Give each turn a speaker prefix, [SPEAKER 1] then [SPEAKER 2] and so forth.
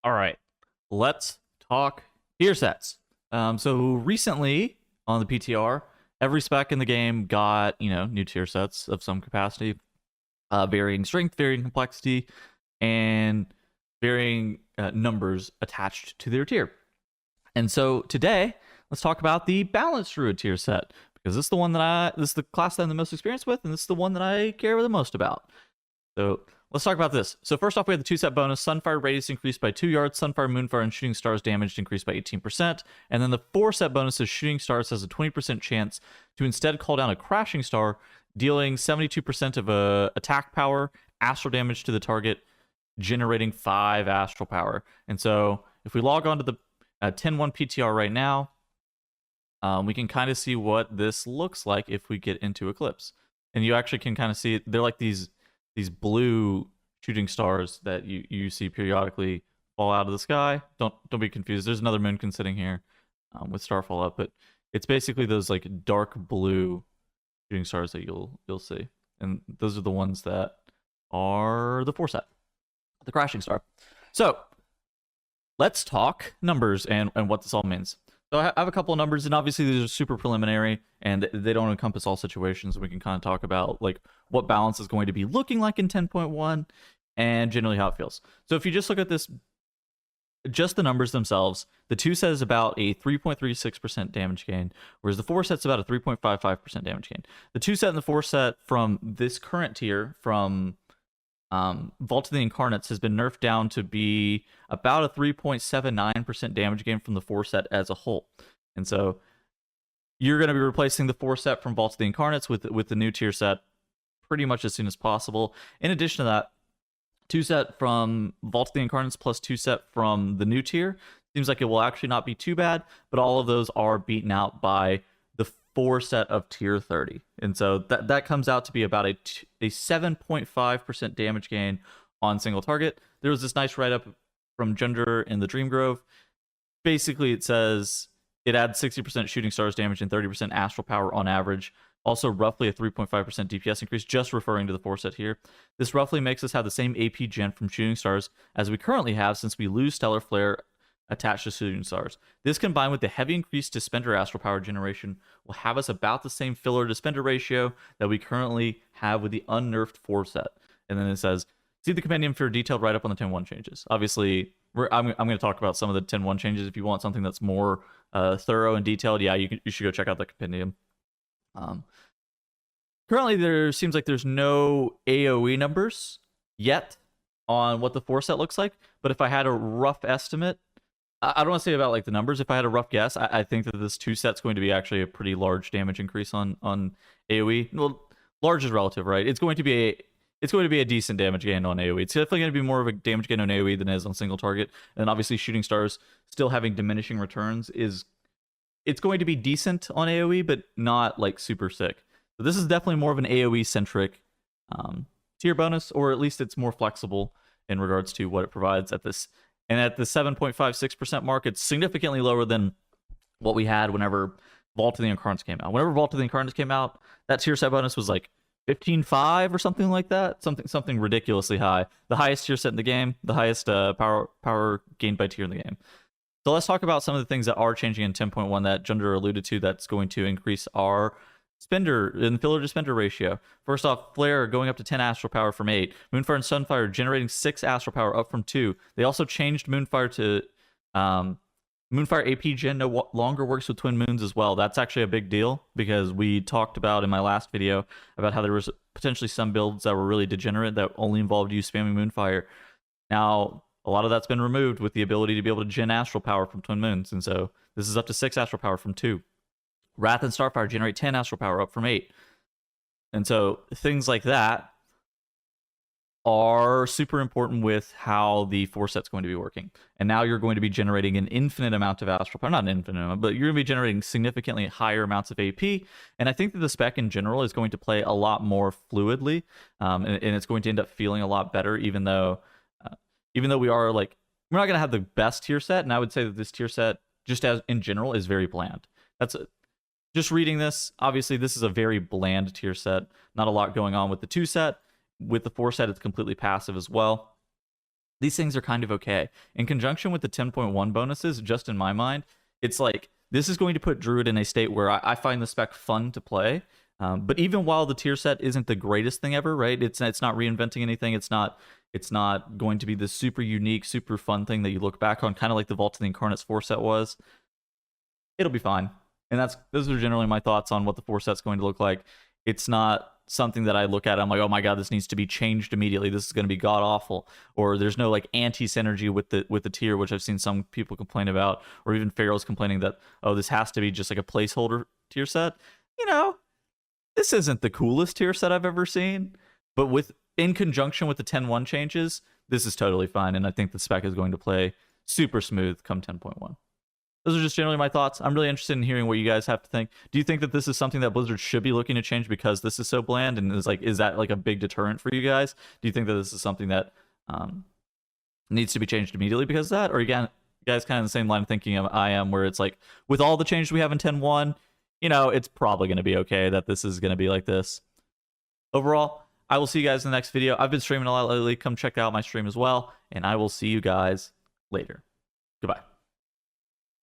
[SPEAKER 1] All right, let's talk tier sets. So recently on the PTR, every spec in the game got new tier sets of some capacity, varying strength, varying complexity, and varying numbers attached to their tier. And so today, let's talk about the balanced Druid tier set because this is the one this is the class that I'm the most experienced with, and this is the one that I care the most about. So let's talk about this. So first off, we have the 2-set bonus. Sunfire radius increased by 2 yards. Sunfire, Moonfire, and Shooting Stars damaged increased by 18%. And then the 4-set bonus is Shooting Stars has a 20% chance to instead call down a Crashing Star, dealing 72% of attack power, astral damage to the target, generating 5 astral power. And so if we log on to the 10-1 PTR right now, we can kind of see what this looks like if we get into Eclipse. And you actually can kind of see it. They're like these blue shooting stars that you see periodically fall out of the sky. Don't be confused. There's another Moonkin sitting here with Starfall up, but it's basically those like dark blue shooting stars that you'll see, and those are the ones that are the 4-set, the Crashing Star. So let's talk numbers and what this all means. So I have a couple of numbers, and obviously these are super preliminary, and they don't encompass all situations. We can kind of talk about like what balance is going to be looking like in 10.1 and generally how it feels. So if you just look at this, just the numbers themselves, the 2-set is about a 3.36% damage gain, whereas the 4-set's about a 3.55% damage gain. The 2-set and the 4-set from this current tier, from Vault of the Incarnates, has been nerfed down to be about a 3.79% damage gain from the 4-set as a whole. And so you're going to be replacing the 4-set from Vault of the Incarnates with the new tier set pretty much as soon as possible. In addition to that, 2-set from Vault of the Incarnates plus 2-set from the new tier seems like it will actually not be too bad, but all of those are beaten out by the 4-set of tier 30. And so that comes out to be about a 7.5% damage gain on single target. There was this nice write-up from Gender in the Dream Grove. Basically, it says it adds 60% shooting stars damage and 30% astral power on average. Also, roughly a 3.5% DPS increase, just referring to the 4-set here. This roughly makes us have the same AP gen from shooting stars as we currently have, since we lose Stellar Flare attached to shooting stars. This, combined with the heavy increased Dispenser astral power generation, will have us about the same filler Dispenser ratio that we currently have with the unnerfed 4-set. And then it says, see the compendium for a detailed write-up on the 10.1 changes. Obviously, I'm going to talk about some of the 10.1 changes. If you want something that's more thorough and detailed, yeah, you should go check out the compendium. Currently, there seems like there's no AoE numbers yet on what the 4-set looks like, but if I had a rough estimate, I don't want to say about like the numbers. If I had a rough guess, I think that this 2-set's going to be actually a pretty large damage increase on AoE. Well, large is relative, right? It's going to be a decent damage gain on AoE. It's definitely going to be more of a damage gain on AoE than it is on single target. And obviously, shooting stars still having diminishing returns it's going to be decent on AoE, but not like super sick. So this is definitely more of an AoE centric tier bonus, or at least it's more flexible in regards to what it provides at this. And at the 7.56% mark, it's significantly lower than what we had whenever Vault of the Incarnates came out. Whenever Vault of the Incarnates came out, that tier set bonus was like 15.5 or something like that. Something ridiculously high. The highest tier set in the game, the highest power gained by tier in the game. So let's talk about some of the things that are changing in 10.1 that Junder alluded to that's going to increase our Spender and filler to spender ratio. First off, Flare going up to 10 astral power from 8. Moonfire and Sunfire generating 6 astral power up from 2. They also changed Moonfire to Moonfire AP gen no longer works with Twin Moons as well. That's actually a big deal because we talked about in my last video about how there was potentially some builds that were really degenerate that only involved you spamming Moonfire. Now, a lot of that's been removed with the ability to be able to gen astral power from Twin Moons, and so this is up to 6 astral power from 2. Wrath and Starfire generate 10 astral power up from 8. And so things like that are super important with how the 4-set's going to be working. And now you're going to be generating an infinite amount of astral power. Not an infinite amount, but you're going to be generating significantly higher amounts of AP. And I think that the spec in general is going to play a lot more fluidly. And it's going to end up feeling a lot better, even though we are like, we're not going to have the best tier set. And I would say that this tier set, just as in general, is very bland. Just reading this, obviously this is a very bland tier set. Not a lot going on with the 2-set. With the 4-set, it's completely passive as well. these things are kind of okay. In conjunction with the 10.1 bonuses, just in my mind, it's like this is going to put Druid in a state where I find the spec fun to play. But even while the tier set isn't the greatest thing ever, right? It's not reinventing anything. It's not going to be this super unique, super fun thing that you look back on, kind of like the Vault of the Incarnates 4 set was. It'll be fine. And those are generally my thoughts on what the 4 set's going to look like. It's not something that I look at, I'm like, oh my god, this needs to be changed immediately. This is going to be god awful. Or there's no like anti-synergy with the tier, which I've seen some people complain about, or even Pharaoh's complaining that, oh, this has to be just like a placeholder tier set. You know, this isn't the coolest tier set I've ever seen, but in conjunction with the 10.1 changes, this is totally fine, and I think the spec is going to play super smooth come 10.1. Those are just generally my thoughts. I'm really interested in hearing what you guys have to think. Do you think that this is something that Blizzard should be looking to change because this is so bland, and is that like a big deterrent for you guys? Do you think that this is something that needs to be changed immediately because of that? Or again, you guys kind of in the same line of thinking I am, where it's like, with all the changes we have in 10.1, you know, it's probably going to be okay that this is going to be like this. Overall, I will see you guys in the next video. I've been streaming a lot lately. Come check out my stream as well, and I will see you guys later. Goodbye.